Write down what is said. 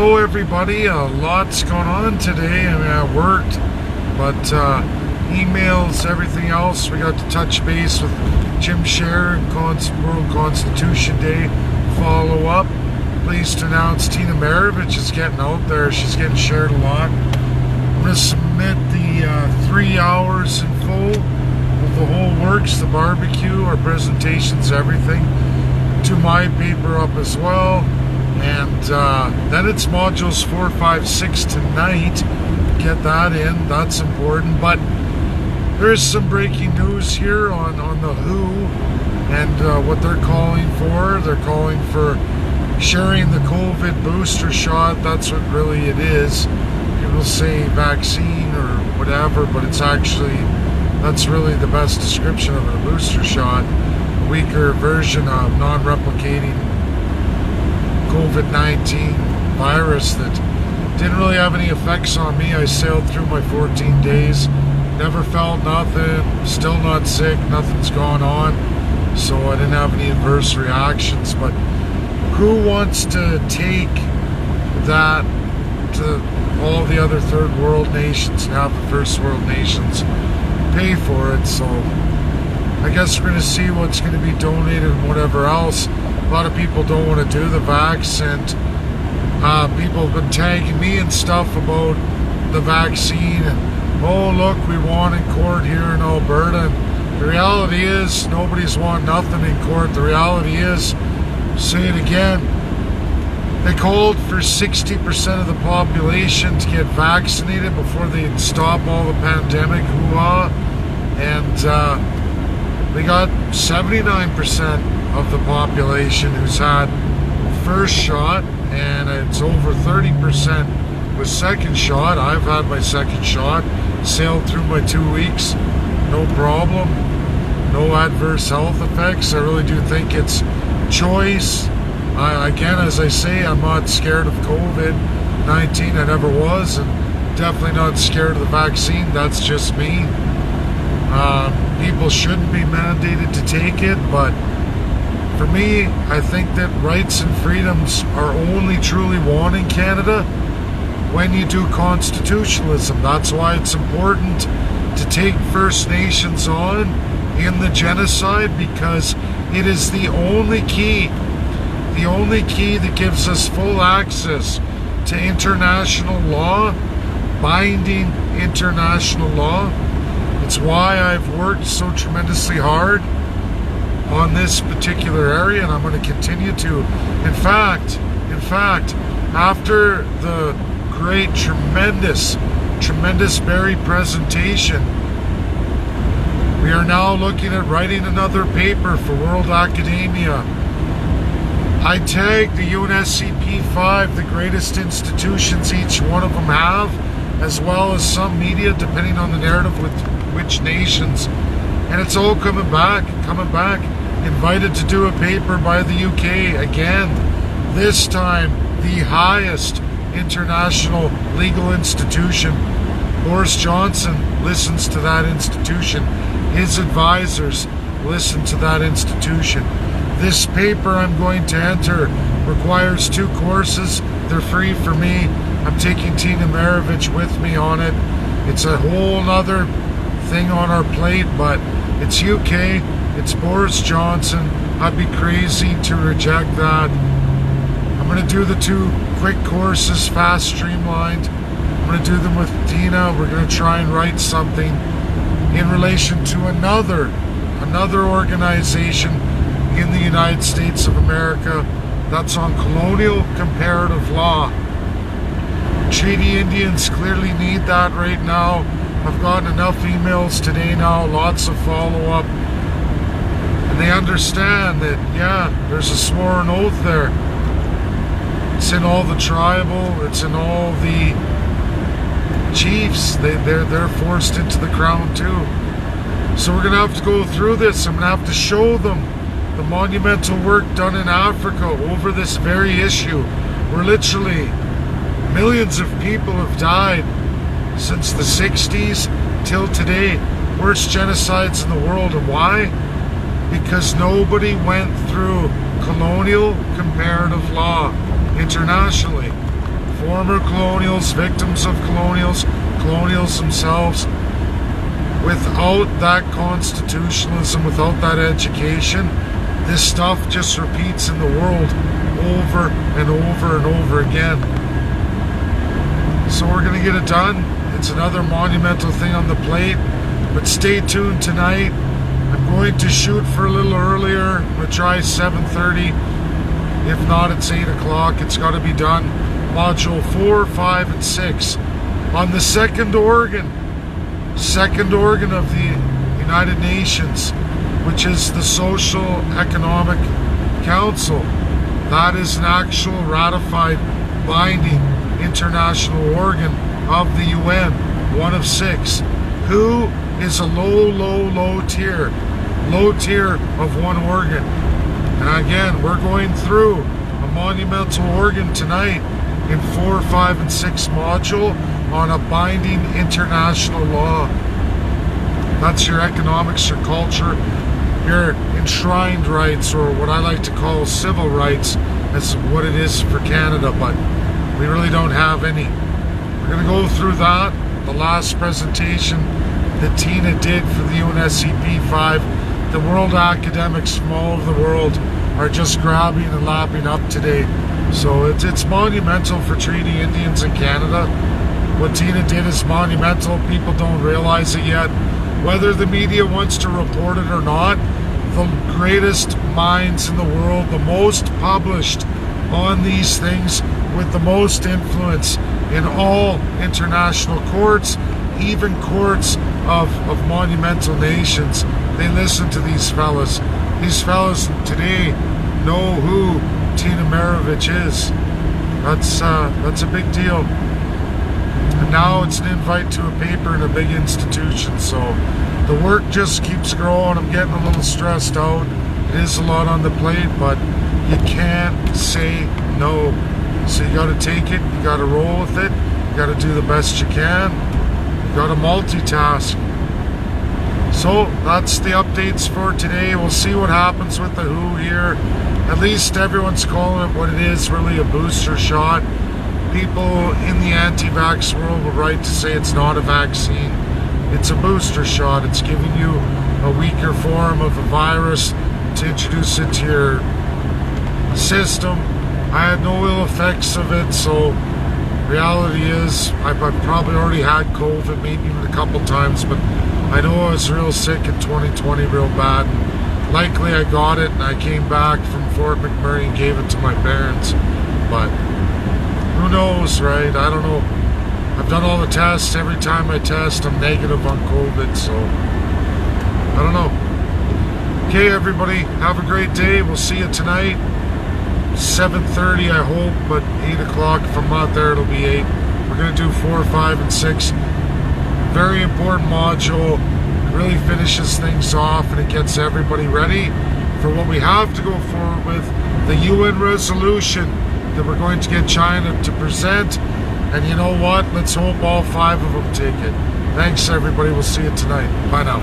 Hello everybody, lots going on today. I mean, I worked, but emails, everything else. We got to touch base with Jim Scherer and World Constitution Day follow up. Pleased to announce Tina Maravich is getting out there. She's getting shared a lot. I'm going to submit the 3 hours in full of the whole works, the barbecue, our presentations, everything, to my paper up as well. And then it's modules 4, 5, 6 tonight. Get that in, that's important. But there's some breaking news here on the WHO and what they're calling for. They're calling for sharing the COVID booster shot. That's what really it is. People say vaccine or whatever, but it's actually, that's really the best description of it, a booster shot. A weaker version of non-replicating COVID-19 virus that didn't really have any effects on me. I sailed through my 14 days, never felt nothing, still not sick, nothing's gone on, so I didn't have any adverse reactions. But who wants to take that to all the other third world nations and have the first world nations pay for it? So I guess we're going to see what's going to be donated and whatever else. A lot of people don't want to do the vax, and people have been tagging me and stuff about the vaccine, and oh look, we won in court here in Alberta. And the reality is nobody's won nothing in court. The reality is, say it again, they called for 60% of the population to get vaccinated before they'd stop all the pandemic hoo-ha, and they got 79% of the population who's had first shot, and it's over 30% with second shot. I've had my second shot, sailed through my 2 weeks, no problem, no adverse health effects. I really do think it's choice. Again, as I say, I'm not scared of COVID-19. I never was, and definitely not scared of the vaccine. That's just me. People shouldn't be mandated to take it, but for me, I think that rights and freedoms are only truly won in Canada when you do constitutionalism. That's why it's important to take First Nations on in the genocide, because it is the only key that gives us full access to international law, binding international law. It's why I've worked so tremendously hard on this particular area, and I'm going to continue to. In fact, after the great, tremendous Barry presentation, we are now looking at writing another paper for World Academia. I tagged the UNSCP 5, the greatest institutions each one of them have, as well as some media, depending on the narrative with which nations. And it's all coming back. Invited to do a paper by the UK again, this time the highest international legal institution. Boris Johnson listens to that institution. His advisors listen to that institution. This paper I'm going to enter requires 2 courses. They're free for me. I'm taking Tina Maravich with me on it. It's a whole nother thing on our plate, but it's UK, it's Boris Johnson. I'd be crazy to reject that. I'm going to do the 2 quick courses, fast, streamlined. I'm going to do them with Tina. We're going to try and write something in relation to another organization in the United States of America that's on colonial comparative law. Treaty Indians clearly need that right now. I've gotten enough emails today now, lots of follow-up, and they understand that, yeah, there's a sworn oath there. It's in all the tribal, it's in all the chiefs. They're forced into the crown too. So we're going to have to go through this. I'm going to have to show them the monumental work done in Africa over this very issue, where literally millions of people have died since the 60s till today. Worst genocides in the world. And why? Because nobody went through colonial comparative law internationally. former colonials, victims of colonials, colonials themselves. Without that constitutionalism, without that education, this stuff just repeats in the world over and over and over again. So we're going to get it done. It's another monumental thing on the plate. But stay tuned tonight. I'm going to shoot for a little earlier. I'm going to try 7:30. If not, it's 8 o'clock. It's got to be done. Module 4, 5, and 6. On the second organ of the United Nations, which is the Social Economic Council. That is an actual ratified, binding international organ of the UN, one of 6, who is a low tier of one organ. And again, we're going through a monumental organ tonight in 4, 5, and 6 module on a binding international law. That's your economics, your culture, your enshrined rights, or what I like to call civil rights. That's what it is for Canada, but we really don't have any. We're going to go through that. The last presentation that Tina did for the UNSCP 5, the world academics from all over the world are just grabbing and lapping up today. So it's monumental for Treaty Indians in Canada. What Tina did is monumental. People don't realize it yet. Whether the media wants to report it or not, the greatest minds in the world, the most published on these things, with the most influence in all international courts, even courts of monumental nations, they listen to these fellas. These fellas today know who Tina Marovich is. That's a big deal. And now it's an invite to a paper in a big institution, so the work just keeps growing. I'm getting a little stressed out. It is a lot on the plate, but you can't say no. So you got to take it, you got to roll with it, you got to do the best you can, you got to multitask. So that's the updates for today. We'll see what happens with the WHO here. At least everyone's calling it what it is, really a booster shot. People in the anti-vax world will write to say it's not a vaccine. It's a booster shot. It's giving you a weaker form of a virus to introduce it to your system. I had no ill effects of it, so reality is I've probably already had COVID, maybe even a couple times, but I know I was real sick in 2020, real bad. And likely I got it and I came back from Fort McMurray and gave it to my parents. But who knows, right? I don't know. I've done all the tests. Every time I test, I'm negative on COVID, so I don't know. Okay, everybody, have a great day. We'll see you tonight. 7:30, I hope, but 8 o'clock. If I'm not there, it'll be 8. We're going to do 4, 5, and 6. Very important module. It really finishes things off, and it gets everybody ready for what we have to go forward with, the UN resolution that we're going to get China to present. And you know what? Let's hope all 5 of them take it. Thanks, everybody. We'll see you tonight. Bye now.